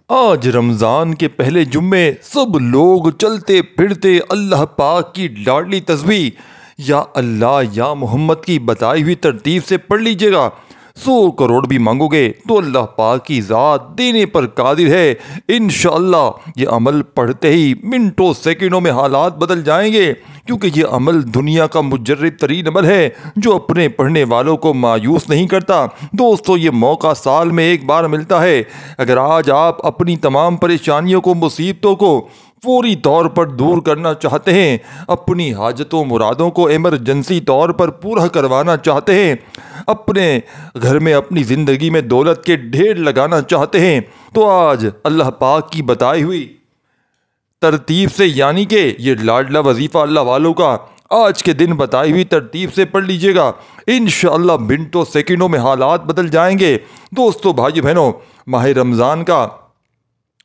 آج رمضان کے پہلے جمعے سب لوگ چلتے پھرتے اللہ پاک کی لاڈلی تسبیح یا اللہ یا محمد کی بتائی ہوئی ترتیب سے پڑھ لیجئے گا۔ 100 کروڑ بھی مانگو گے تو اللہ پاک کی ذات دینے پر قادر ہے۔ انشاءاللہ یہ عمل پڑھتے ہی منٹوں سیکنڈوں میں حالات بدل جائیں گے، کیونکہ یہ عمل دنیا کا مجرد ترین عمل ہے جو اپنے پڑھنے والوں کو مایوس نہیں کرتا۔ دوستو، یہ موقع سال میں ایک بار ملتا ہے۔ اگر آج آپ اپنی تمام پریشانیوں کو، مصیبتوں کو فوری طور پر دور کرنا چاہتے ہیں، اپنی حاجتوں مرادوں کو ایمرجنسی طور پر پورا کروانا چاہتے ہیں، اپنے گھر میں اپنی زندگی میں دولت کے ڈھیر لگانا چاہتے ہیں، تو آج اللہ پاک کی بتائی ہوئی ترتیب سے، یعنی کہ یہ لاڈلا وظیفہ اللہ والوں کا آج کے دن بتائی ہوئی ترتیب سے پڑھ لیجئے گا۔ انشاءاللہ منٹوں سیکنڈوں میں حالات بدل جائیں گے۔ دوستو، بھائی بہنوں، ماہ رمضان کا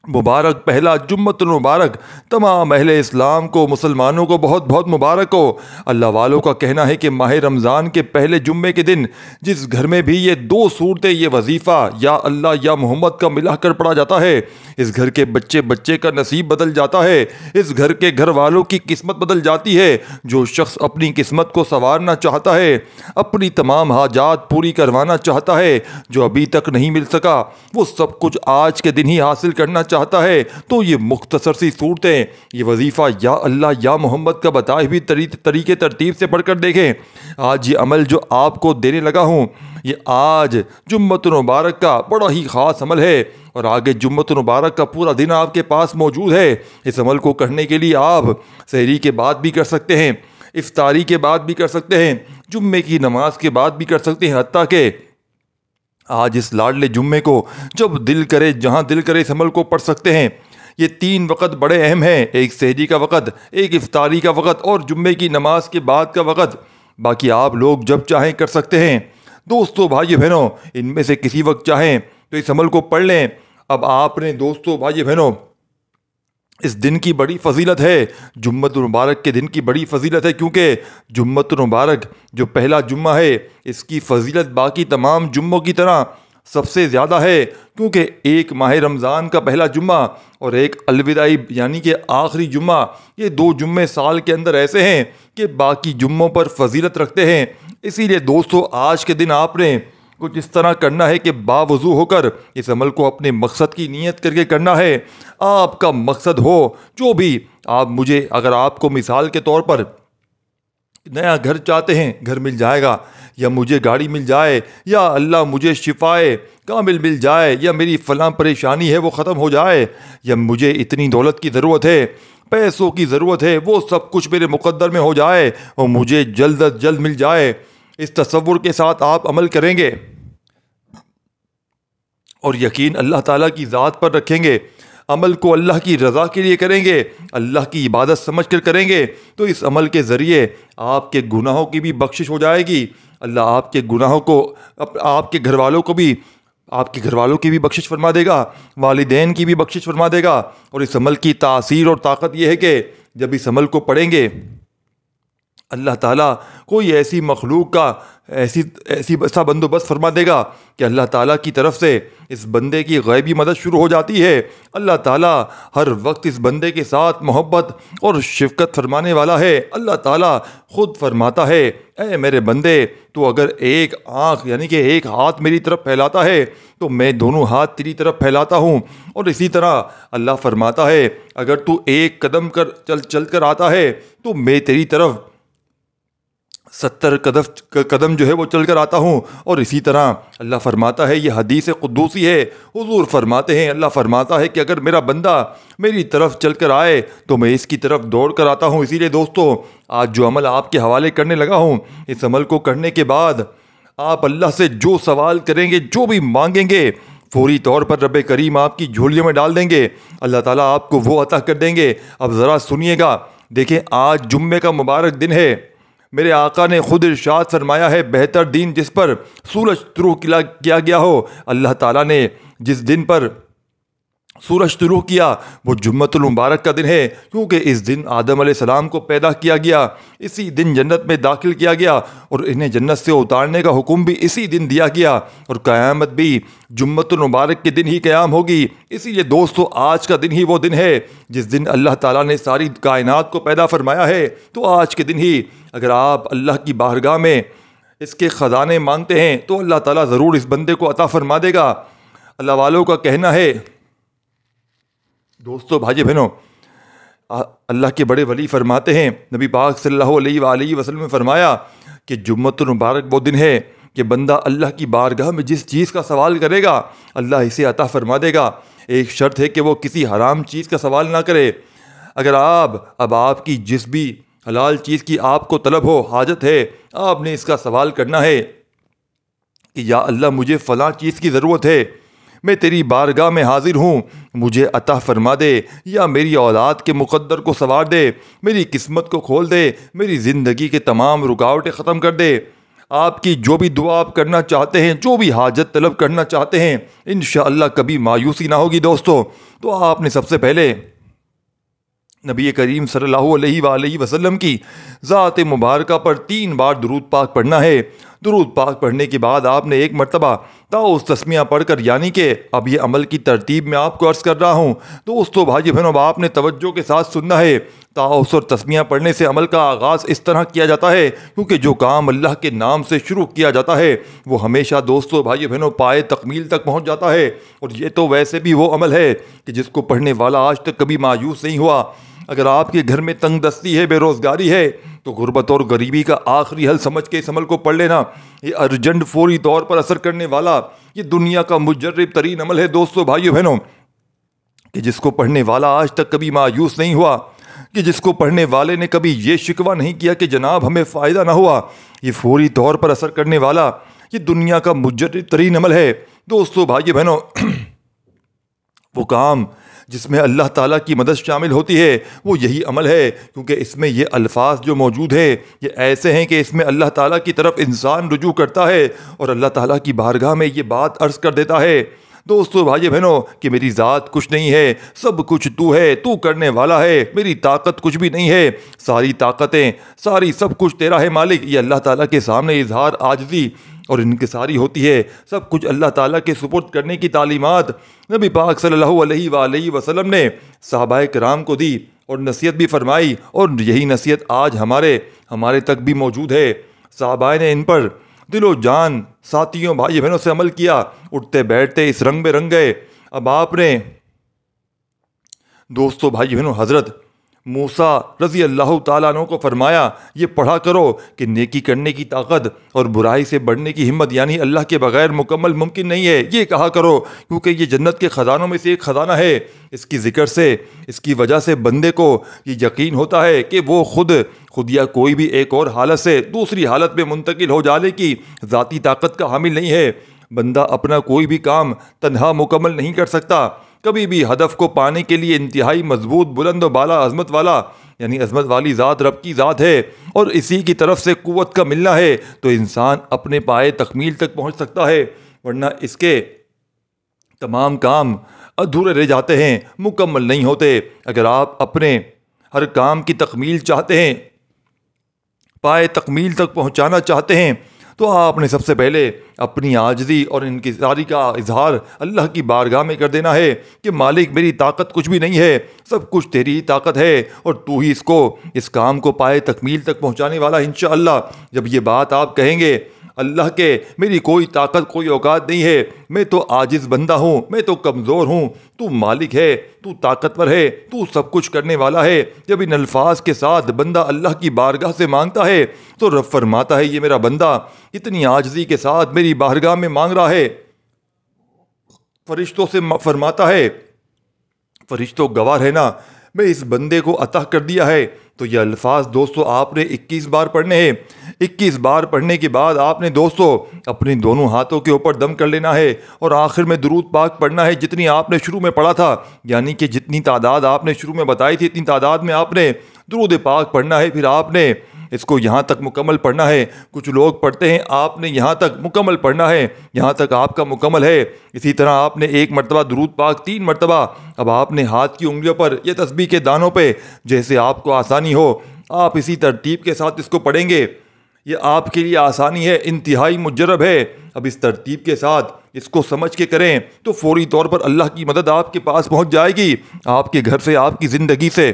مبارک پہلا جمعۃ المبارک تمام اہل اسلام کو، مسلمانوں کو بہت بہت مبارک ہو۔ اللہ والوں کا کہنا ہے کہ ماہ رمضان کے پہلے جمعے کے دن جس گھر میں بھی یہ 2 صورتیں، یہ وظیفہ یا اللہ یا محمد کا ملا کر پڑھا جاتا ہے، اس گھر کے بچے کا نصیب بدل جاتا ہے، اس گھر کے گھر والوں کی قسمت بدل جاتی ہے۔ جو شخص اپنی قسمت کو سنوارنا چاہتا ہے، اپنی تمام حاجات پوری کروانا چاہتا ہے، جو ابھی تک نہیں مل سکا، وہ سب کچھ آج کے دن ہی حاصل کرنا چاہتا ہے، تو یہ مختصر سی صورتیں، یہ وظیفہ یا اللہ یا محمد کا بتائی ہوئی طریقے ترتیب سے پڑھ کر دیکھیں۔ آج یہ عمل جو آپ کو دینے لگا ہوں، یہ آج جمعۃ المبارک کا بڑا ہی خاص عمل ہے، اور آگے جمعۃ المبارک کا پورا دن آپ کے پاس موجود ہے۔ اس عمل کو کرنے کے لیے آپ سحری کے بعد بھی کر سکتے ہیں، افطاری کے بعد بھی کر سکتے ہیں، جمعے کی نماز کے بعد بھی کر سکتے ہیں، حتیٰ کہ آج اس لاڈلے جمعے کو جب دل کرے، جہاں دل کرے، اس عمل کو پڑھ سکتے ہیں۔ یہ 3 وقت بڑے اہم ہیں، ایک سحری کا وقت، ایک افطاری کا وقت، اور جمعے کی نماز کے بعد کا وقت۔ باقی آپ لوگ جب چاہیں کر سکتے ہیں۔ دوستو، بھائی بہنوں، ان میں سے کسی وقت چاہیں تو اس عمل کو پڑھ لیں۔ اب آپ نے، دوستو بھائی بہنوں، اس دن کی بڑی فضیلت ہے، جمعۃ المبارک کے دن کی بڑی فضیلت ہے، کیونکہ جمعۃ المبارک جو پہلا جمعہ ہے، اس کی فضیلت باقی تمام جمعوں کی طرح سب سے زیادہ ہے، کیونکہ ایک ماہ رمضان کا پہلا جمعہ اور ایک الوداعی یعنی کہ آخری جمعہ، یہ 2 جمعے سال کے اندر ایسے ہیں کہ باقی جمعوں پر فضیلت رکھتے ہیں۔ اسی لیے دوستو، آج کے دن آپ نے کچھ اس طرح کرنا ہے کہ باوضو ہو کر اس عمل کو اپنے مقصد کی نیت کر کے کرنا ہے۔ آپ کا مقصد ہو جو بھی، آپ مجھے، اگر آپ کو مثال کے طور پر نیا گھر چاہتے ہیں، گھر مل جائے گا، یا مجھے گاڑی مل جائے، یا اللہ مجھے شفائے کامل مل جائے، یا میری فلاں پریشانی ہے وہ ختم ہو جائے، یا مجھے اتنی دولت کی ضرورت ہے، پیسوں کی ضرورت ہے، وہ سب کچھ میرے مقدر میں ہو جائے اور مجھے جلد از جلد مل جائے، اس تصور کے ساتھ آپ عمل کریں گے اور یقین اللہ تعالیٰ کی ذات پر رکھیں گے، عمل کو اللہ کی رضا کے لیے کریں گے، اللہ کی عبادت سمجھ کر کریں گے، تو اس عمل کے ذریعے آپ کے گناہوں کی بھی بخشش ہو جائے گی۔ اللہ آپ کے گناہوں کو، آپ کے گھر والوں کو بھی، آپ کے گھر والوں کی بھی بخشش فرما دے گا، والدین کی بھی بخشش فرما دے گا۔ اور اس عمل کی تاثیر اور طاقت یہ ہے کہ جب اس عمل کو پڑھیں گے، اللہ تعالیٰ کوئی ایسی مخلوق کا ایسا بندوبست فرما دے گا کہ اللہ تعالیٰ کی طرف سے اس بندے کی غیبی مدد شروع ہو جاتی ہے۔ اللہ تعالیٰ ہر وقت اس بندے کے ساتھ محبت اور شفقت فرمانے والا ہے۔ اللہ تعالیٰ خود فرماتا ہے، اے میرے بندے، تو اگر ایک آنکھ یعنی کہ ایک ہاتھ میری طرف پھیلاتا ہے تو میں دونوں ہاتھ تیری طرف پھیلاتا ہوں، اور اسی طرح اللہ فرماتا ہے، اگر تو ایک قدم چل کر آتا ہے تو میں تیری طرف 70 قدم جو ہے وہ چل کر آتا ہوں۔ اور اسی طرح اللہ فرماتا ہے، یہ حدیث قدوسی ہے، حضور فرماتے ہیں، اللہ فرماتا ہے کہ اگر میرا بندہ میری طرف چل کر آئے تو میں اس کی طرف دوڑ کر آتا ہوں۔ اسی لیے دوستو، آج جو عمل آپ کے حوالے کرنے لگا ہوں، اس عمل کو کرنے کے بعد آپ اللہ سے جو سوال کریں گے، جو بھی مانگیں گے، فوری طور پر رب کریم آپ کی جھولیوں میں ڈال دیں گے، اللہ تعالیٰ آپ کو وہ عطا کر دیں گے۔ اب ذرا سنیے گا، دیکھیں، آج جمعے کا مبارک دن ہے، میرے آقا نے خود ارشاد فرمایا ہے، بہتر دن جس پر سورج طلوع کیا گیا ہو، اللہ تعالیٰ نے جس دن پر سورج طلوع کیا وہ جمعۃ المبارک کا دن ہے، کیونکہ اس دن آدم علیہ السلام کو پیدا کیا گیا، اسی دن جنت میں داخل کیا گیا اور انہیں جنت سے اتارنے کا حکم بھی اسی دن دیا گیا، اور قیامت بھی جمعۃ المبارک کے دن ہی قیام ہوگی۔ اسی لیے دوستو آج کا دن ہی وہ دن ہے جس دن اللہ تعالیٰ نے ساری کائنات کو پیدا فرمایا ہے۔ تو آج کے دن ہی اگر آپ اللہ کی بارگاہ میں اس کے خزانے مانگتے ہیں تو اللہ تعالیٰ ضرور اس بندے کو عطا فرما دے گا۔ اللہ والوں کا کہنا ہے، دوستو بھائی بہنوں، اللہ کے بڑے ولی فرماتے ہیں، نبی پاک صلی اللہ علیہ وآلہ وسلم نے فرمایا کہ جمعۃ المبارک وہ دن ہے کہ بندہ اللہ کی بارگاہ میں جس چیز کا سوال کرے گا اللہ اسے عطا فرما دے گا۔ ایک شرط ہے کہ وہ کسی حرام چیز کا سوال نہ کرے۔ اگر آپ کی جس بھی حلال چیز کی آپ کو طلب ہو، حاجت ہے، آپ نے اس کا سوال کرنا ہے کہ یا اللہ مجھے فلاں چیز کی ضرورت ہے، میں تیری بارگاہ میں حاضر ہوں، مجھے عطا فرما دے، یا میری اولاد کے مقدر کو سنوار دے، میری قسمت کو کھول دے، میری زندگی کے تمام رکاوٹیں ختم کر دے۔ آپ کی جو بھی دعا آپ کرنا چاہتے ہیں، جو بھی حاجت طلب کرنا چاہتے ہیں، انشاءاللہ کبھی مایوسی نہ ہوگی دوستو۔ تو آپ نے سب سے پہلے نبی کریم صلی اللہ علیہ وآلہ وسلم کی ذات مبارکہ پر 3 بار درود پاک پڑھنا ہے۔ درود پاک پڑھنے کے بعد آپ نے ایک مرتبہ تاؤس تسمیہ پڑھ کر، یعنی کہ اب یہ عمل کی ترتیب میں آپ کو عرض کر رہا ہوں دوستو بھائی بہنوں، آپ نے توجہ کے ساتھ سننا ہے۔ تاؤس اور تسمیہ پڑھنے سے عمل کا آغاز اس طرح کیا جاتا ہے، کیونکہ جو کام اللہ کے نام سے شروع کیا جاتا ہے وہ ہمیشہ دوستو بھائی بہنوں پائے تکمیل تک پہنچ جاتا ہے۔ اور یہ تو ویسے بھی وہ عمل ہے کہ جس کو پڑھنے والا آج تک کبھی مایوس نہیں ہوا۔ اگر آپ کے گھر میں تنگ دستی ہے، بے روزگاری ہے، تو غربت اور غریبی کا آخری حل سمجھ کے اس عمل کو پڑھ لینا۔ یہ ارجنٹ فوری طور پر اثر کرنے والا، یہ دنیا کا مجرب ترین عمل ہے دوستو بھائیو بہنوں، کہ جس کو پڑھنے والا آج تک کبھی مایوس نہیں ہوا، کہ جس کو پڑھنے والے نے کبھی یہ شکوہ نہیں کیا کہ جناب ہمیں فائدہ نہ ہوا۔ یہ فوری طور پر اثر کرنے والا، یہ دنیا کا مجرب ترین عمل ہے دوستو بھائیو بہنوں۔ وہ کام جس میں اللہ تعالیٰ کی مدد شامل ہوتی ہے وہ یہی عمل ہے، کیونکہ اس میں یہ الفاظ جو موجود ہیں یہ ایسے ہیں کہ اس میں اللہ تعالیٰ کی طرف انسان رجوع کرتا ہے اور اللہ تعالیٰ کی بارگاہ میں یہ بات عرض کر دیتا ہے دوستو بھائی بہنوں کہ میری ذات کچھ نہیں ہے، سب کچھ تو ہے، تو کرنے والا ہے، میری طاقت کچھ بھی نہیں ہے، ساری طاقتیں، ساری سب کچھ تیرا ہے مالک۔ یہ اللہ تعالیٰ کے سامنے اظہار عاجزی اور انکساری ہوتی ہے۔ سب کچھ اللہ تعالیٰ کے سپرد کرنے کی تعلیمات نبی پاک صلی اللہ علیہ وآلہ وسلم نے صحابہ کرام کو دی اور نصیحت بھی فرمائی، اور یہی نصیحت آج ہمارے تک بھی موجود ہے۔ صحابہ نے ان پر دل و جان ساتھیوں بھائی بہنوں سے عمل کیا، اٹھتے بیٹھتے اس رنگ میں رنگ گئے۔ اب آپ نے دوستو بھائی بہنوں حضرت موسیٰ رضی اللہ تعالیٰ عنہ کو فرمایا یہ پڑھا کرو کہ نیکی کرنے کی طاقت اور برائی سے بڑھنے کی ہمت یعنی اللہ کے بغیر مکمل ممکن نہیں ہے، یہ کہا کرو، کیونکہ یہ جنت کے خزانوں میں سے ایک خزانہ ہے۔ اس کی ذکر سے، اس کی وجہ سے بندے کو یہ یقین ہوتا ہے کہ وہ خود یا کوئی بھی ایک اور حالت سے دوسری حالت میں منتقل ہو جانے کی ذاتی طاقت کا حامل نہیں ہے۔ بندہ اپنا کوئی بھی کام تنہا مکمل نہیں کر سکتا، کبھی بھی ہدف کو پانے کے لیے انتہائی مضبوط، بلند و بالا عظمت والا یعنی عظمت والی ذات رب کی ذات ہے، اور اسی کی طرف سے قوت کا ملنا ہے تو انسان اپنے پائے تکمیل تک پہنچ سکتا ہے، ورنہ اس کے تمام کام ادھورے رہ جاتے ہیں، مکمل نہیں ہوتے۔ اگر آپ اپنے ہر کام کی تکمیل چاہتے ہیں، پائے تکمیل تک پہنچانا چاہتے ہیں، تو آپ نے سب سے پہلے اپنی عاجزی اور انکساری کا اظہار اللہ کی بارگاہ میں کر دینا ہے کہ مالک میری طاقت کچھ بھی نہیں ہے، سب کچھ تیری ہی طاقت ہے، اور تو ہی اس کام کو پائے تکمیل تک پہنچانے والا انشاءاللہ۔ جب یہ بات آپ کہیں گے اللہ کے میری کوئی طاقت کوئی اوقات نہیں ہے، میں تو عاجز بندہ ہوں، میں تو کمزور ہوں، تو مالک ہے، تو طاقتور ہے، تو سب کچھ کرنے والا ہے، جب ان الفاظ کے ساتھ بندہ اللہ کی بارگاہ سے مانگتا ہے تو رب فرماتا ہے یہ میرا بندہ اتنی عاجزی کے ساتھ میری بارگاہ میں مانگ رہا ہے، فرشتوں سے فرماتا ہے فرشتوں گواہ رہنا میں اس بندے کو عطا کر دیا ہے۔ تو یہ الفاظ دوستو آپ نے 21 بار پڑھنے ہیں۔ 21 بار پڑھنے کے بعد آپ نے دوستو اپنے دونوں ہاتھوں کے اوپر دم کر لینا ہے اور آخر میں درود پاک پڑھنا ہے جتنی آپ نے شروع میں پڑھا تھا، یعنی کہ جتنی تعداد آپ نے شروع میں بتائی تھی اتنی تعداد میں آپ نے درود پاک پڑھنا ہے۔ پھر آپ نے اس کو یہاں تک مکمل پڑھنا ہے۔ کچھ لوگ پڑھتے ہیں آپ نے یہاں تک مکمل پڑھنا ہے، یہاں تک آپ کا مکمل ہے۔ اسی طرح آپ نے 1 مرتبہ درود پاک 3 مرتبہ، اب آپ نے ہاتھ کی انگلیوں پر یا تسبیح کے دانوں پہ جیسے آپ کو آسانی ہو آپ اسی ترتیب کے ساتھ اس کو پڑھیں گے۔ یہ آپ کے لیے آسانی ہے، انتہائی مجرب ہے۔ اب اس ترتیب کے ساتھ اس کو سمجھ کے کریں تو فوری طور پر اللہ کی مدد آپ کے پاس پہنچ جائے گی، آپ کے گھر سے، آپ کی زندگی سے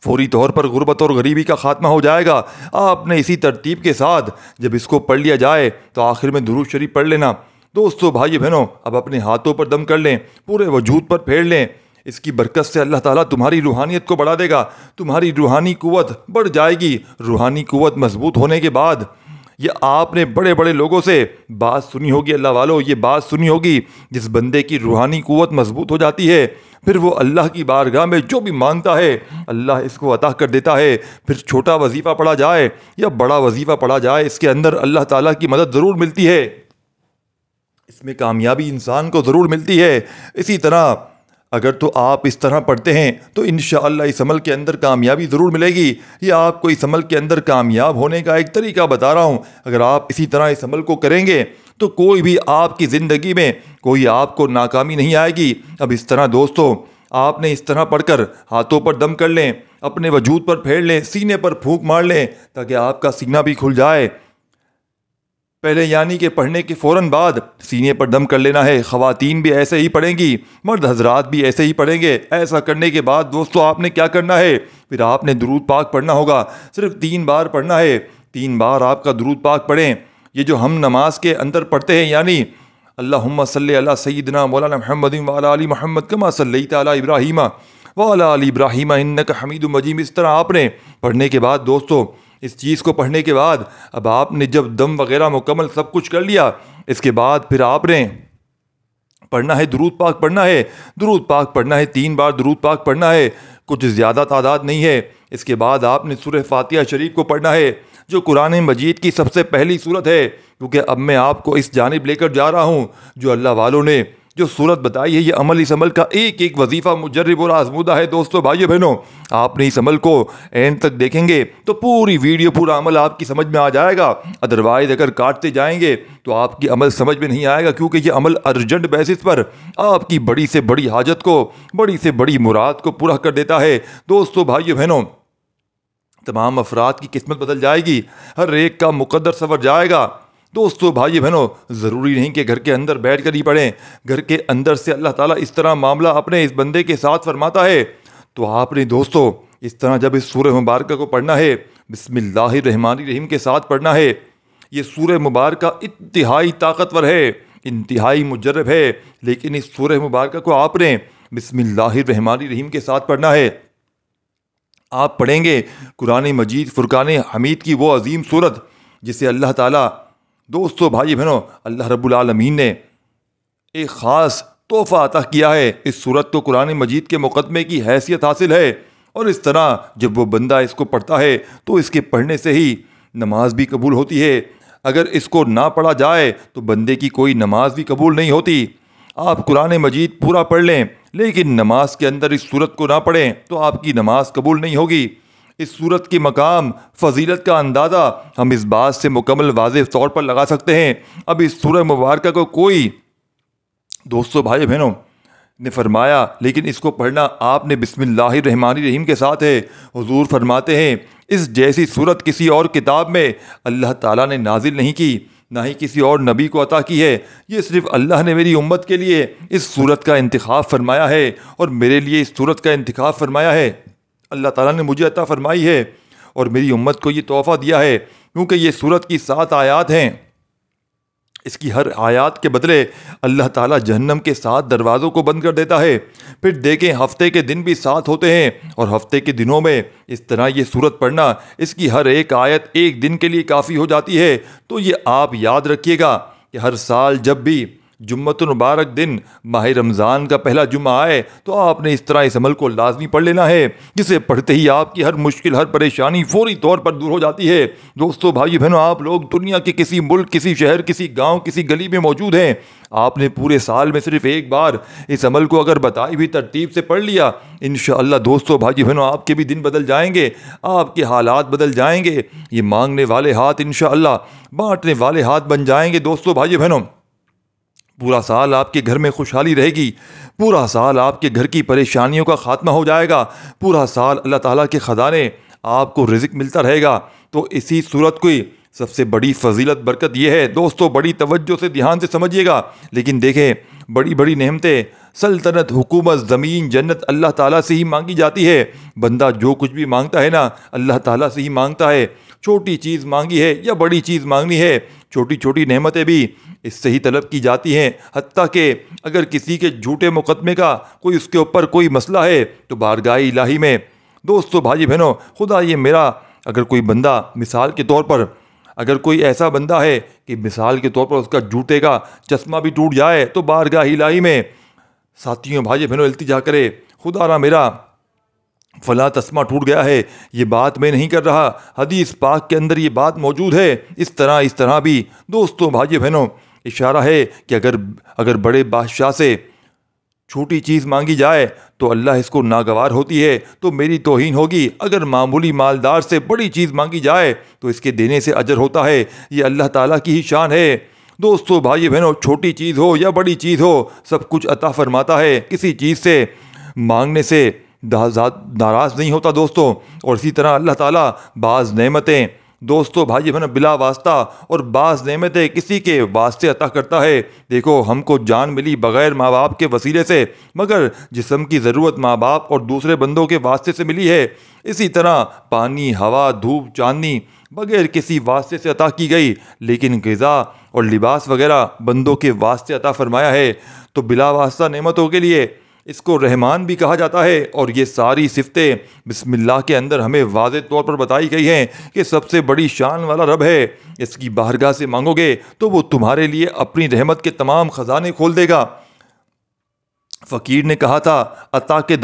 فوری طور پر غربت اور غریبی کا خاتمہ ہو جائے گا۔ آپ نے اسی ترتیب کے ساتھ جب اس کو پڑھ لیا جائے تو آخر میں درود شریف پڑھ لینا۔ دوستو، بھائی بہنوں، اب اپنے ہاتھوں پر دم کر لیں، پورے وجود پر پھیر لیں۔ اس کی برکت سے اللہ تعالیٰ تمہاری روحانیت کو بڑھا دے گا، تمہاری روحانی قوت بڑھ جائے گی۔ روحانی قوت مضبوط ہونے کے بعد یہ آپ نے بڑے بڑے لوگوں سے بات سنی ہوگی، اللہ والوں یہ بات سنی ہوگی، جس بندے کی روحانی قوت مضبوط ہو جاتی ہے پھر وہ اللہ کی بارگاہ میں جو بھی مانگتا ہے اللہ اس کو عطا کر دیتا ہے۔ پھر چھوٹا وظیفہ پڑھا جائے یا بڑا وظیفہ پڑھا جائے، اس کے اندر اللہ تعالیٰ کی مدد ضرور ملتی ہے، اس میں کامیابی انسان کو ضرور ملتی ہے۔ اسی طرح اگر تو آپ اس طرح پڑھتے ہیں تو انشاءاللہ اس عمل کے اندر کامیابی ضرور ملے گی۔ یہ آپ کو اس عمل کے اندر کامیاب ہونے کا ایک طریقہ بتا رہا ہوں۔ اگر آپ اسی طرح اس عمل کو کریں گے تو کوئی بھی آپ کی زندگی میں کوئی آپ کو ناکامی نہیں آئے گی۔ اب اس طرح دوستو، آپ نے اس طرح پڑھ کر ہاتھوں پر دم کر لیں، اپنے وجود پر پھیر لیں، سینے پر پھونک مار لیں تاکہ آپ کا سینہ بھی کھل جائے۔ پہلے یعنی کہ پڑھنے کے فوراً بعد سینے پر دم کر لینا ہے۔ خواتین بھی ایسے ہی پڑھیں گی، مرد حضرات بھی ایسے ہی پڑھیں گے۔ ایسا کرنے کے بعد دوستو آپ نے کیا کرنا ہے؟ پھر آپ نے درود پاک پڑھنا ہوگا، صرف 3 بار پڑھنا ہے۔ 3 بار آپ کا درود پاک پڑھیں۔ یہ جو ہم نماز کے اندر پڑھتے ہیں، یعنی اللہم صلی علی سیدنا مولانا محمد وعلی آل محمد کما صلیت علی ابراہیم وعلی آل ابراہیم انک حمید مجید، اس طرح آپ نے پڑھنے کے بعد دوستو، اس چیز کو پڑھنے کے بعد اب آپ نے جب دم وغیرہ مکمل سب کچھ کر لیا، اس کے بعد پھر آپ نے پڑھنا ہے درود پاک پڑھنا ہے۔ درود پاک پڑھنا ہے، 3 بار درود پاک پڑھنا ہے، کچھ زیادہ تعداد نہیں ہے۔ اس کے بعد آپ نے سورہ فاتحہ شریف کو پڑھنا ہے جو قرآن مجید کی سب سے پہلی سورت ہے، کیونکہ اب میں آپ کو اس جانب لے کر جا رہا ہوں جو اللہ والوں نے جو صورت بتائی ہے۔ یہ عمل، اس عمل کا ایک ایک وظیفہ مجرب اور آزمودہ ہے۔ دوستو، بھائیو بہنوں، آپ نے اس عمل کو اینڈ تک دیکھیں گے تو پوری ویڈیو، پورا عمل آپ کی سمجھ میں آ جائے گا۔ ادروائز اگر کاٹتے جائیں گے تو آپ کی عمل سمجھ میں نہیں آئے گا، کیونکہ یہ عمل ارجنٹ بیسس پر آپ کی بڑی سے بڑی حاجت کو، بڑی سے بڑی مراد کو پورا کر دیتا ہے۔ دوستو، بھائیو بہنوں، تمام افراد کی قسمت بدل جائے گی، ہر ایک کا مقدر سنور جائے گا۔ دوستو، بھائی بہنوں، ضروری نہیں کہ گھر کے اندر بیٹھ کر ہی پڑھیں، گھر کے اندر سے اللہ تعالیٰ اس طرح معاملہ اپنے اس بندے کے ساتھ فرماتا ہے تو آپ نے دوستو اس طرح جب اس سورہ مبارکہ کو پڑھنا ہے، بسم اللہ الرحمن الرحیم کے ساتھ پڑھنا ہے۔ یہ سورہ مبارکہ انتہائی طاقتور ہے، انتہائی مجرب ہے، لیکن اس سورہ مبارکہ کو آپ نے بسم اللہ الرحمن الرحیم کے ساتھ پڑھنا ہے۔ آپ پڑھیں گے قرآن مجید فرقان حمید کی وہ عظیم سورت جسے اللہ تعالیٰ، دوستو بھائی بہنوں، اللہ رب العالمین نے ایک خاص تحفہ عطا کیا ہے۔ اس سورت کو قرآن مجید کے مقدمے کی حیثیت حاصل ہے، اور اس طرح جب وہ بندہ اس کو پڑھتا ہے تو اس کے پڑھنے سے ہی نماز بھی قبول ہوتی ہے۔ اگر اس کو نہ پڑھا جائے تو بندے کی کوئی نماز بھی قبول نہیں ہوتی۔ آپ قرآن مجید پورا پڑھ لیں لیکن نماز کے اندر اس سورت کو نہ پڑھیں تو آپ کی نماز قبول نہیں ہوگی۔ اس سورت کے مقام، فضیلت کا اندازہ ہم اس بات سے مکمل واضح طور پر لگا سکتے ہیں۔ اب اس سورہ مبارکہ کو کوئی دوستو بھائی بہنوں نے فرمایا لیکن اس کو پڑھنا آپ نے بسم اللہ الرحمن الرحیم کے ساتھ ہے۔ حضور فرماتے ہیں اس جیسی سورت کسی اور کتاب میں اللہ تعالیٰ نے نازل نہیں کی، نہ ہی کسی اور نبی کو عطا کی ہے۔ یہ صرف اللہ نے میری امت کے لیے اس سورت کا انتخاب فرمایا ہے، اور میرے لیے اس سورت کا انتخاب فرمایا ہے۔ اللہ تعالیٰ نے مجھے عطا فرمائی ہے اور میری امت کو یہ تحفہ دیا ہے، کیونکہ یہ سورت کی 7 آیات ہیں۔ اس کی ہر آیات کے بدلے اللہ تعالیٰ جہنم کے 7 دروازوں کو بند کر دیتا ہے۔ پھر دیکھیں ہفتے کے دن بھی 7 ہوتے ہیں، اور ہفتے کے دنوں میں اس طرح یہ سورت پڑھنا، اس کی ہر ایک آیت ایک دن کے لیے کافی ہو جاتی ہے۔ تو یہ آپ یاد رکھیے گا کہ ہر سال جمعۃ المبارک دن ماہ رمضان کا پہلا جمعہ آئے تو آپ نے اس طرح اس عمل کو لازمی پڑھ لینا ہے، جسے پڑھتے ہی آپ کی ہر مشکل، ہر پریشانی فوری طور پر دور ہو جاتی ہے۔ دوستو، بھائی بہنوں، آپ لوگ دنیا کے کسی ملک، کسی شہر، کسی گاؤں، کسی گلی میں موجود ہیں، آپ نے پورے سال میں صرف ایک بار اس عمل کو اگر بتائی ہوئی ترتیب سے پڑھ لیا، انشاءاللہ دوستو، بھائی بہنوں، آپ کے بھی دن بدل جائیں گے، آپ کے حالات بدل جائیں گے، یہ مانگنے والے ہاتھ انشاءاللہ بانٹنے والے ہاتھ بن جائیں گے۔ دوستو، بھائی بہنوں، پورا سال آپ کے گھر میں خوشحالی رہے گی، پورا سال آپ کے گھر کی پریشانیوں کا خاتمہ ہو جائے گا، پورا سال اللہ تعالیٰ کے خزانے آپ کو رزق ملتا رہے گا۔ تو اسی صورت کی سب سے بڑی فضیلت برکت یہ ہے دوستو، بڑی توجہ سے دھیان سے سمجھیے گا، لیکن دیکھیں بڑی بڑی نعمتیں، سلطنت، حکومت، زمین، جنت اللہ تعالیٰ سے ہی مانگی جاتی ہے۔ بندہ جو کچھ بھی مانگتا ہے نا، اللہ تعالیٰ سے ہی مانگتا ہے۔ چھوٹی چیز مانگی ہے یا بڑی چیز مانگنی ہے، چھوٹی چھوٹی نعمتیں بھی اس سے ہی طلب کی جاتی ہیں، حتیٰ کہ اگر کسی کے جھوٹے مقدمے کا کوئی اس کے اوپر کوئی مسئلہ ہے تو بارگاہ الہی میں دوستو، بھائی بہنوں، خدا یہ میرا اگر کوئی بندہ مثال کے طور پر، اگر کوئی ایسا بندہ ہے کہ مثال کے طور پر اس کا جوتے کا چشمہ بھی ٹوٹ جائے تو بارگاہ الہی میں ساتھیوں، بھائی بہنوں، التجا کرے، خدا را میرا فلاں تسمہ ٹوٹ گیا ہے، یہ بات میں نہیں کر رہا، حدیث پاک کے اندر یہ بات موجود ہے۔ اس طرح بھی دوستو، بھائی بہنوں، اشارہ ہے کہ اگر بڑے بادشاہ سے چھوٹی چیز مانگی جائے تو اللہ اس کو ناگوار ہوتی ہے تو میری توہین ہوگی، اگر معمولی مالدار سے بڑی چیز مانگی جائے تو اس کے دینے سے اجر ہوتا ہے، یہ اللہ تعالیٰ کی ہی شان ہے۔ دوستو، بھائی بہنوں، چھوٹی چیز ہو یا بڑی چیز ہو، سب کچھ عطا فرماتا ہے، کسی چیز سے مانگنے سے ناراض نہیں ہوتا دوستو۔ اور اسی طرح اللہ تعالیٰ بعض نعمتیں دوستو، بھائی بہنوں، بلا واسطہ اور بعض نعمتیں کسی کے واسطے عطا کرتا ہے۔ دیکھو، ہم کو جان ملی بغیر ماں باپ کے وسیلے سے، مگر جسم کی ضرورت ماں باپ اور دوسرے بندوں کے واسطے سے ملی ہے۔ اسی طرح پانی، ہوا، دھوپ، چاندنی بغیر کسی واسطے سے عطا کی گئی، لیکن غذا اور لباس وغیرہ بندوں کے واسطے عطا فرمایا ہے۔ تو بلا واسطہ نعمتوں کے لیے اس کو رحمان بھی کہا جاتا ہے، اور یہ ساری صفتیں بسم اللہ کے اندر ہمیں واضح طور پر بتائی گئی ہیں کہ سب سے بڑی شان والا رب ہے، اس کی بارگاہ سے مانگو گے تو وہ تمہارے لیے اپنی رحمت کے تمام خزانے کھول دے گا۔ فقیر نے کہا تھا، عطا کے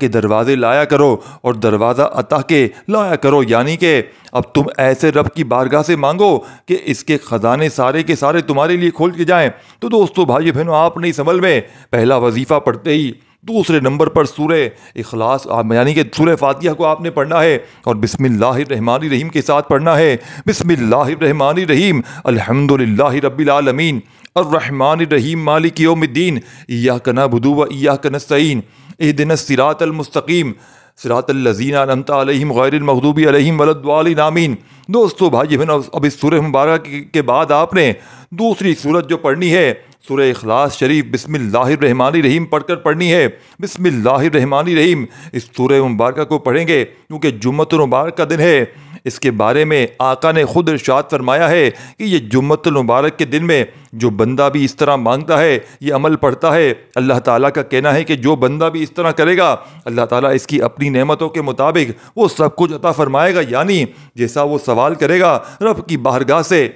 دروازے لایا کرو، اور دروازہ عطا کے لایا کرو، یعنی کہ اب تم ایسے رب کی بارگاہ سے مانگو کہ اس کے خزانے سارے کے سارے تمہارے لیے کھول کے جائیں۔ تو دوستو، بھائی بہنوں، آپ نے اس عمل میں پہلا وظیفہ پڑھتے ہی دوسرے نمبر پر سورہ اخلاص یعنی کہ سورہ فاتحہ کو آپ نے پڑھنا ہے، اور بسم اللہ الرحمن الرحیم کے ساتھ پڑھنا ہے۔ بسم اللہ الرحمن الرحیم، الحمدللہ رب العالمین، الرحمن الرحیم، مالک یوم الدین، ایاک نعبد و ایاک نستعین، اہدنا الصراط المستقیم، صراط الذین انعمت علیہم غیر المغضوب علیہم ولا الضالین، آمین۔ دوستو، بھائی بہنوں، اب اس سورہ مبارکہ کے بعد آپ نے دوسری سورت جو پڑھنی ہے، سورہ اخلاص شریف بسم اللہ الرحمن الرحیم پڑھ کر پڑھنی ہے۔ بسم اللہ الرحمن الرحیم اس سورہ مبارکہ کو پڑھیں گے کیونکہ جمعۃ المبارک کا دن ہے۔ اس کے بارے میں آقا نے خود ارشاد فرمایا ہے کہ یہ جمعۃ المبارک کے دن میں جو بندہ بھی اس طرح مانگتا ہے، یہ عمل پڑھتا ہے، اللہ تعالیٰ کا کہنا ہے کہ جو بندہ بھی اس طرح کرے گا، اللہ تعالیٰ اس کی اپنی نعمتوں کے مطابق وہ سب کچھ عطا فرمائے گا، یعنی جیسا وہ سوال کرے گا رب کی بارگاہ سے،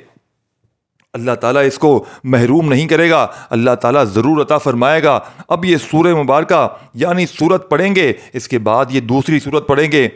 اللہ تعالیٰ اس کو محروم نہیں کرے گا، اللہ تعالیٰ ضرور عطا فرمائے گا۔ اب یہ سورہ مبارکہ یعنی سورت پڑھیں گے، اس کے بعد یہ دوسری سورت پڑھیں گے۔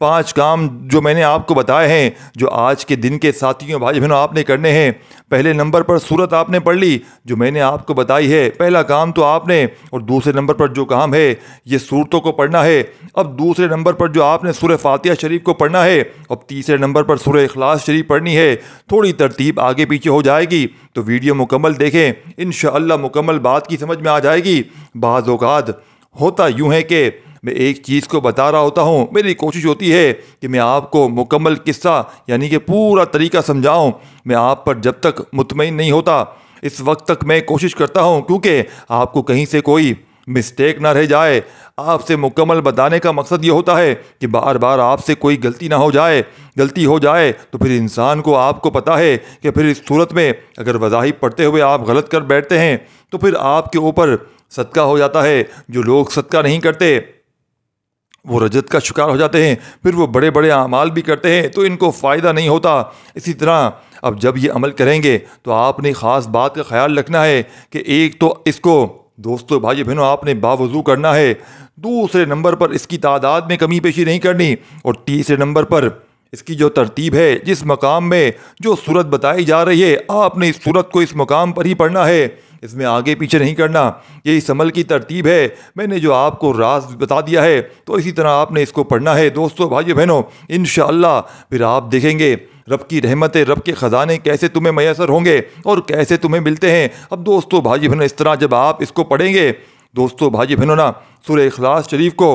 5 کام جو میں نے آپ کو بتائے ہیں، جو آج کے دن کے ساتھیوں، بھائی بہنوں، آپ نے کرنے ہیں۔ پہلے نمبر پر سورت آپ نے پڑھ لی جو میں نے آپ کو بتائی ہے، پہلا کام تو آپ نے، اور دوسرے نمبر پر جو کام ہے یہ سورتوں کو پڑھنا ہے۔ اب دوسرے نمبر پر جو آپ نے سورہ فاتحہ شریف کو پڑھنا ہے، اب تیسرے نمبر پر سورہ اخلاص شریف پڑھنی ہے۔ تھوڑی ترتیب آگے پیچھے ہو جائے گی تو ویڈیو مکمل دیکھیں، انشاءاللہ مکمل بات کی سمجھ میں آ جائے گی۔ بعض اوقات ہوتا یوں ہے کہ میں ایک چیز کو بتا رہا ہوتا ہوں، میری کوشش ہوتی ہے کہ میں آپ کو مکمل قصہ یعنی کہ پورا طریقہ سمجھاؤں، میں آپ پر جب تک مطمئن نہیں ہوتا اس وقت تک میں کوشش کرتا ہوں، کیونکہ آپ کو کہیں سے کوئی مسٹیک نہ رہ جائے۔ آپ سے مکمل بتانے کا مقصد یہ ہوتا ہے کہ بار بار آپ سے کوئی غلطی نہ ہو جائے، غلطی ہو جائے تو پھر انسان کو آپ کو پتہ ہے کہ پھر اس صورت میں اگر وظائف پڑھتے ہوئے آپ غلط کر بیٹھتے ہیں تو پھر آپ کے اوپر صدقہ ہو جاتا ہے۔ جو لوگ صدقہ نہیں کرتے وہ رجت کا شکار ہو جاتے ہیں، پھر وہ بڑے بڑے اعمال بھی کرتے ہیں تو ان کو فائدہ نہیں ہوتا۔ اسی طرح اب جب یہ عمل کریں گے تو آپ نے خاص بات کا خیال رکھنا ہے کہ ایک تو اس کو دوستو بھائی بہنوں آپ نے باوضو کرنا ہے، دوسرے نمبر پر اس کی تعداد میں کمی بیشی نہیں کرنی، اور تیسرے نمبر پر اس کی جو ترتیب ہے، جس مقام میں جو صورت بتائی جا رہی ہے آپ نے اس صورت کو اس مقام پر ہی پڑھنا ہے، اس میں آگے پیچھے نہیں کرنا۔ یہ اس عمل کی ترتیب ہے، میں نے جو آپ کو راز بتا دیا ہے تو اسی طرح آپ نے اس کو پڑھنا ہے۔ دوستو بھائی بہنوں انشاءاللہ پھر آپ دیکھیں گے رب کی رحمتیں، رب کے خزانے کیسے تمہیں میسر ہوں گے اور کیسے تمہیں ملتے ہیں۔ اب دوستو بھائی بہنوں اس طرح جب آپ اس کو پڑھیں گے، دوستو بھائی بہنوں نا سورہ اخلاص شریف کو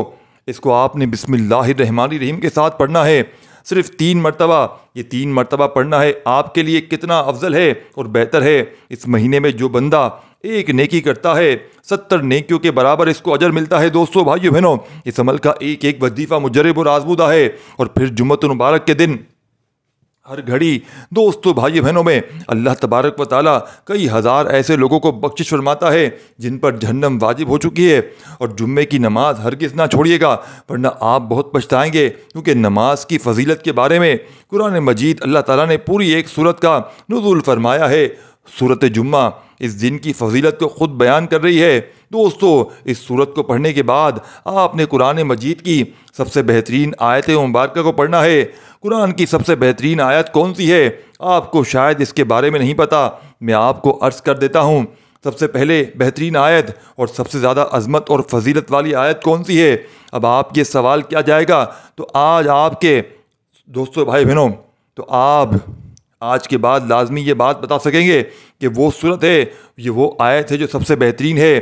اس کو آپ نے بسم اللہ الرحمن الرحیم کے ساتھ پڑھنا ہے، صرف 3 مرتبہ۔ یہ 3 مرتبہ پڑھنا ہے آپ کے لیے کتنا افضل ہے اور بہتر ہے۔ اس مہینے میں جو بندہ ایک نیکی کرتا ہے 70 نیکیوں کے برابر اس کو اجر ملتا ہے۔ دوستو بھائیو بہنوں اس عمل کا ایک ایک وظیفہ مجرب اور آزمودہ ہے، اور پھر جمعۃ المبارک کے دن ہر گھڑی دوستو بھائی بہنوں میں اللہ تبارک و تعالیٰ کئی ہزار ایسے لوگوں کو بخشش فرماتا ہے جن پر جہنم واجب ہو چکی ہے، اور جمعے کی نماز ہرگز نہ چھوڑیے گا ورنہ آپ بہت پچھتائیں گے، کیونکہ نماز کی فضیلت کے بارے میں قرآن مجید اللہ تعالیٰ نے پوری ایک سورت کا نزول فرمایا ہے۔ سورت جمعہ اس دن کی فضیلت کو خود بیان کر رہی ہے۔ دوستو اس سورت کو پڑھنے کے بعد آپ نے قرآن مجید کی سب سے بہترین آیت مبارکہ کو پڑھنا ہے۔ قرآن کی سب سے بہترین آیت کون سی ہے آپ کو شاید اس کے بارے میں نہیں پتہ، میں آپ کو عرض کر دیتا ہوں۔ سب سے پہلے بہترین آیت اور سب سے زیادہ عظمت اور فضیلت والی آیت کون سی ہے؟ اب آپ یہ سوال کیا جائے گا تو آج آپ کے دوستو بھائی بہنوں تو آپ آج کے بعد لازمی یہ بات بتا سکیں گے کہ وہ صورت ہے، یہ وہ آیت ہے جو سب سے بہترین ہے۔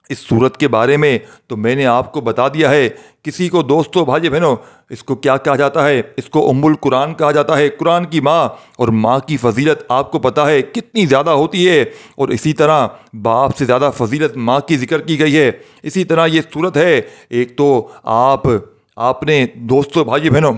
اس صورت کے بارے میں تو میں نے آپ کو بتا دیا ہے۔ کسی کو دوستو بھائی بہنوں اس کو کیا کہا جاتا ہے؟ اس کو ام القرآن کہا جاتا ہے، قرآن کی ماں، اور ماں کی فضیلت آپ کو پتہ ہے کتنی زیادہ ہوتی ہے، اور اسی طرح باپ سے زیادہ فضیلت ماں کی ذکر کی گئی ہے۔ اسی طرح یہ صورت ہے، ایک تو آپ نے دوستو بھائی بہنوں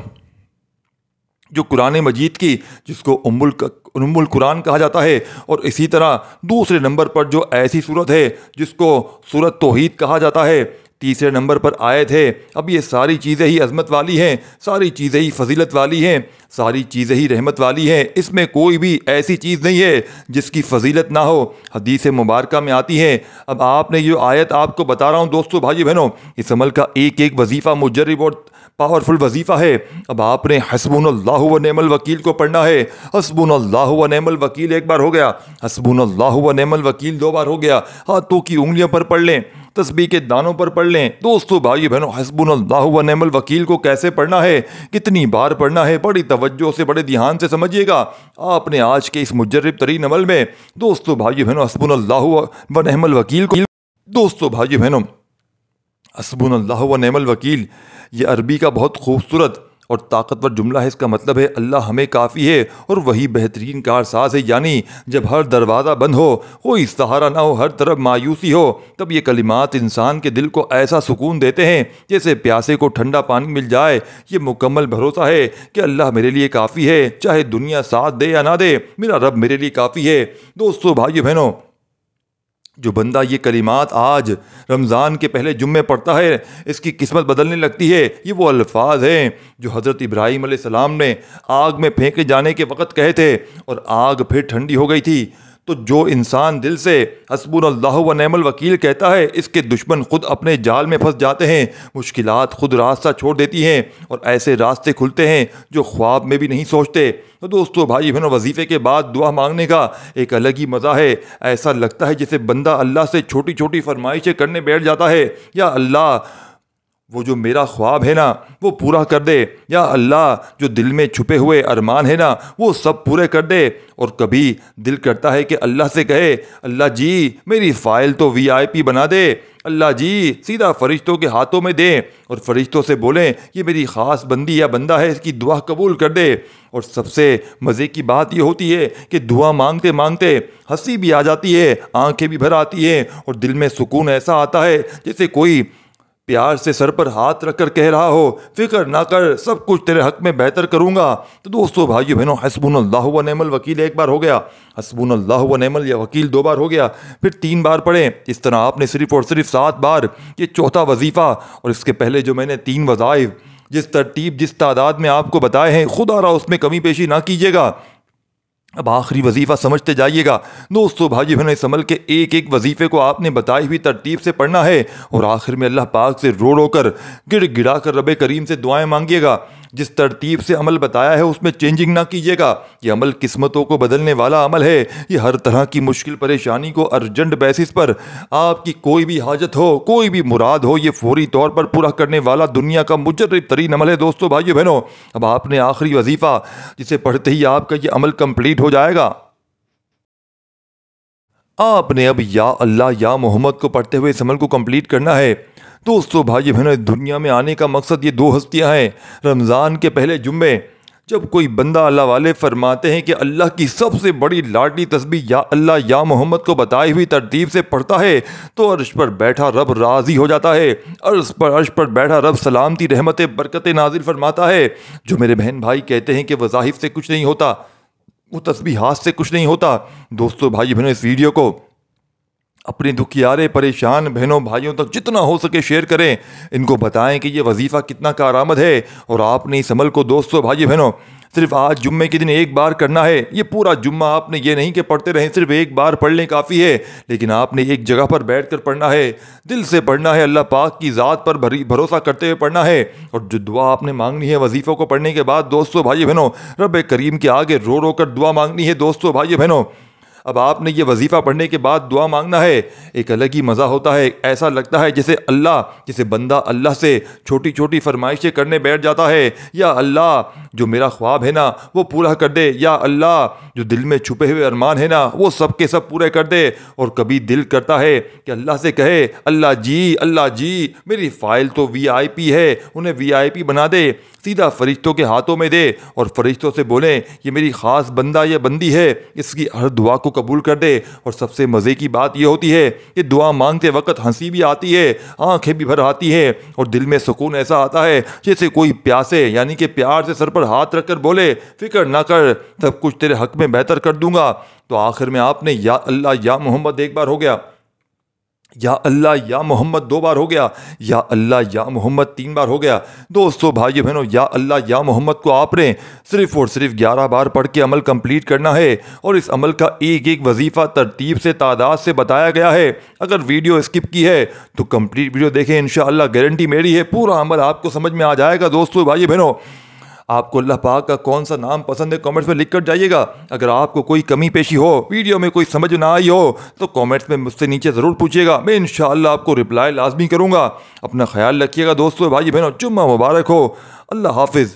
جو قرآن مجید کی جس کو ام القرآن کہا جاتا ہے، اور اسی طرح دوسرے نمبر پر جو ایسی صورت ہے جس کو سورۃ توحید کہا جاتا ہے، تیسرے نمبر پر آیت ہے۔ اب یہ ساری چیزیں ہی عظمت والی ہیں، ساری چیزیں ہی فضیلت والی ہیں، ساری چیزیں ہی رحمت والی ہیں، اس میں کوئی بھی ایسی چیز نہیں ہے جس کی فضیلت نہ ہو، حدیث مبارکہ میں آتی ہے۔ اب آپ نے جو آیت آپ کو بتا رہا ہوں دوستو بھائی بہنوں، اس عمل کا ایک ایک وظیفہ مجرب اور پاورفل وظیفہ ہے۔ اب آپ نے حسبنا اللہ و نعم الوکیل کو پڑھنا ہے۔ حسبنا اللہ و نعم الوکیل ایک بار ہو گیا، حسبنا اللہ و نعم الوکیل 2 بار ہو گیا، ہاتھوں کی انگلیوں پر پڑھ لیں، تسبیح کے دانوں پر پڑھ لیں۔ دوستو بھائی بہنوں حسبنا اللہ و نعم الوکیل کو کیسے پڑھنا ہے، کتنی بار پڑھنا ہے، بڑی توجہ سے بڑے دھیان سے سمجھیے گا۔ آپ نے آج کے اس مجرب ترین عمل میں دوستو بھائی بہنوں حسبنا اللہ و نعم الوکیل کو دوستو بھائی بہنوں حسبنا اللہ و نعم الوکیل یہ عربی کا بہت خوبصورت اور طاقتور جملہ ہے۔ اس کا مطلب ہے اللہ ہمیں کافی ہے اور وہی بہترین کارساز ہے، یعنی جب ہر دروازہ بند ہو، کوئی سہارا نہ ہو، ہر طرف مایوسی ہو، تب یہ کلمات انسان کے دل کو ایسا سکون دیتے ہیں جیسے پیاسے کو ٹھنڈا پانی مل جائے۔ یہ مکمل بھروسہ ہے کہ اللہ میرے لیے کافی ہے، چاہے دنیا ساتھ دے یا نہ دے، میرا رب میرے لیے کافی ہے۔ دوستو بھائیو بہنوں جو بندہ یہ کلمات آج رمضان کے پہلے جمعے پڑھتا ہے اس کی قسمت بدلنے لگتی ہے۔ یہ وہ الفاظ ہیں جو حضرت ابراہیم علیہ السلام نے آگ میں پھینکے جانے کے وقت کہے تھے، اور آگ پھر ٹھنڈی ہو گئی تھی۔ تو جو انسان دل سے حسبنا اللہ و نعم الوکیل کہتا ہے، اس کے دشمن خود اپنے جال میں پھنس جاتے ہیں، مشکلات خود راستہ چھوڑ دیتی ہیں، اور ایسے راستے کھلتے ہیں جو خواب میں بھی نہیں سوچتے۔ تو دوستو بھائی بہنوں وظیفے کے بعد دعا مانگنے کا ایک الگ ہی مزہ ہے۔ ایسا لگتا ہے جیسے بندہ اللہ سے چھوٹی چھوٹی فرمائشیں کرنے بیٹھ جاتا ہے، یا اللہ وہ جو میرا خواب ہے نا وہ پورا کر دے، یا اللہ جو دل میں چھپے ہوئے ارمان ہے نا وہ سب پورے کر دے۔ اور کبھی دل کرتا ہے کہ اللہ سے کہے اللہ جی میری فائل تو VIP بنا دے، اللہ جی سیدھا فرشتوں کے ہاتھوں میں دے، اور فرشتوں سے بولیں یہ میری خاص بندی یا بندہ ہے، اس کی دعا قبول کر دے۔ اور سب سے مزے کی بات یہ ہوتی ہے کہ دعا مانگتے مانگتے ہنسی بھی آ جاتی ہے، آنکھیں بھی بھر آتی ہیں، اور دل میں سکون ایسا آتا ہے جیسے کوئی پیار سے سر پر ہاتھ رکھ کر کہہ رہا ہو فکر نہ کر سب کچھ تیرے حق میں بہتر کروں گا۔ تو دوستو بھائیو بہنوں حسبنا اللہ و نعم الوکیل ایک بار ہو گیا، حسبنا اللہ و نعم الوکیل 2 بار ہو گیا، پھر 3 بار پڑھیں۔ اس طرح آپ نے صرف اور صرف 7 بار یہ چوتھا وظیفہ، اور اس کے پہلے جو میں نے 3 وظائف جس ترتیب جس تعداد میں آپ کو بتائے ہیں خدا را اس میں کمی پیشی نہ کیجیے گا۔ اب آخری وظیفہ سمجھتے جائیے گا دوستو بھائی بہنوں، اس عمل کے ایک ایک وظیفے کو آپ نے بتائی ہوئی ترتیب سے پڑھنا ہے اور آخر میں اللہ پاک سے رو رو کر گڑ گڑا کر رب کریم سے دعائیں مانگیے گا۔ جس ترتیب سے عمل بتایا ہے اس میں چینجنگ نہ کیجیے گا۔ یہ عمل قسمتوں کو بدلنے والا عمل ہے۔ یہ ہر طرح کی مشکل پریشانی کو ارجنٹ بیسس پر آپ کی کوئی بھی حاجت ہو، کوئی بھی مراد ہو، یہ فوری طور پر پورا کرنے والا دنیا کا مجرب ترین عمل ہے دوستو بھائیو بہنوں۔ اب آپ نے آخری وظیفہ جسے پڑھتے ہی آپ کا یہ عمل کمپلیٹ ہو جائے گا، آپ نے اب یا اللہ یا محمد کو پڑھتے ہوئے اس عمل کو کمپلیٹ کرنا ہے۔ دوستو بھائی بہنوں، دنیا میں آنے کا مقصد یہ دو ہستیاں ہیں۔ رمضان کے پہلے جمعے جب کوئی بندہ اللہ والے فرماتے ہیں کہ اللہ کی سب سے بڑی لاڈلی تسبیح یا اللہ یا محمد کو بتائی ہوئی ترتیب سے پڑھتا ہے تو عرش پر بیٹھا رب راضی ہو جاتا ہے، عرش پر بیٹھا رب سلامتی رحمت برکت نازل فرماتا ہے۔ جو میرے بہن بھائی کہتے ہیں کہ وظائف سے کچھ نہیں ہوتا، وہ تسبیحات سے کچھ نہیں ہوتا، دوستو بھائی بہنوں اس ویڈیو کو اپنے دکھیارے پریشان بہنوں بھائیوں تک جتنا ہو سکے شیئر کریں، ان کو بتائیں کہ یہ وظیفہ کتنا کارآمد ہے اور آپ نے اس عمل کو دوستو بھائی بہنوں صرف آج جمعے کے دن ایک بار کرنا ہے۔ یہ پورا جمعہ آپ نے یہ نہیں کہ پڑھتے رہیں، صرف ایک بار پڑھ لیں کافی ہے، لیکن آپ نے ایک جگہ پر بیٹھ کر پڑھنا ہے، دل سے پڑھنا ہے، اللہ پاک کی ذات پر بھروسہ کرتے ہوئے پڑھنا ہے۔ اور جو دعا آپ نے مانگنی ہے وظیفوں کو پڑھنے کے بعد دوستو بھائی بہنوں، رب کریم کے آگے رو رو کر دعا مانگنی ہے دوستو بھائی بہنوں۔ اب آپ نے یہ وظیفہ پڑھنے کے بعد دعا مانگنا ہے، ایک الگ ہی مزہ ہوتا ہے، ایسا لگتا ہے جیسے بندہ اللہ سے چھوٹی چھوٹی فرمائشیں کرنے بیٹھ جاتا ہے۔ یا اللہ جو میرا خواب ہے نا وہ پورا کر دے، یا اللہ جو دل میں چھپے ہوئے ارمان ہے نا وہ سب کے سب پورے کر دے۔ اور کبھی دل کرتا ہے کہ اللہ سے کہے اللہ جی میری فائل تو VIP ہے، انہیں VIP بنا دے، سیدھا فرشتوں کے ہاتھوں میں دے اور فرشتوں سے بولیں یہ میری خاص بندہ یا بندی ہے، اس کی ہر دعا کو قبول کر دے۔ اور سب سے مزے کی بات یہ ہوتی ہے کہ دعا مانگتے وقت ہنسی بھی آتی ہے، آنکھیں بھی بھر آتی ہے اور دل میں سکون ایسا آتا ہے جیسے کوئی پیاسے یعنی کہ پیار سے سر پر ہاتھ رکھ کر بولے فکر نہ کر سب کچھ تیرے حق میں بہتر کر دوں گا۔ تو آخر میں آپ نے یا اللہ یا محمد ایک بار ہو گیا، یا اللہ یا محمد 2 بار ہو گیا، یا اللہ یا محمد 3 بار ہو گیا۔ دوستو بھائی بہنوں، یا اللہ یا محمد کو آپ نے صرف اور صرف 11 بار پڑھ کے عمل کمپلیٹ کرنا ہے اور اس عمل کا ایک ایک وظیفہ ترتیب سے تعداد سے بتایا گیا ہے۔ اگر ویڈیو اسکپ کی ہے تو کمپلیٹ ویڈیو دیکھیں، انشاءاللہ گارنٹی میری ہے پورا عمل آپ کو سمجھ میں آ جائے گا۔ دوستو بھائی بہنوں، آپ کو اللہ پاک کا کون سا نام پسند ہے کامنٹس میں لکھ کر جائیے گا۔ اگر آپ کو کوئی کمی پیشی ہو، ویڈیو میں کوئی سمجھ نہ آئی ہو تو کامنٹس میں مجھ سے نیچے ضرور پوچھیے گا، میں انشاءاللہ آپ کو رپلائی لازمی کروں گا۔ اپنا خیال رکھیے گا دوستو بھائی بہنوں، جمعہ مبارک ہو، اللہ حافظ۔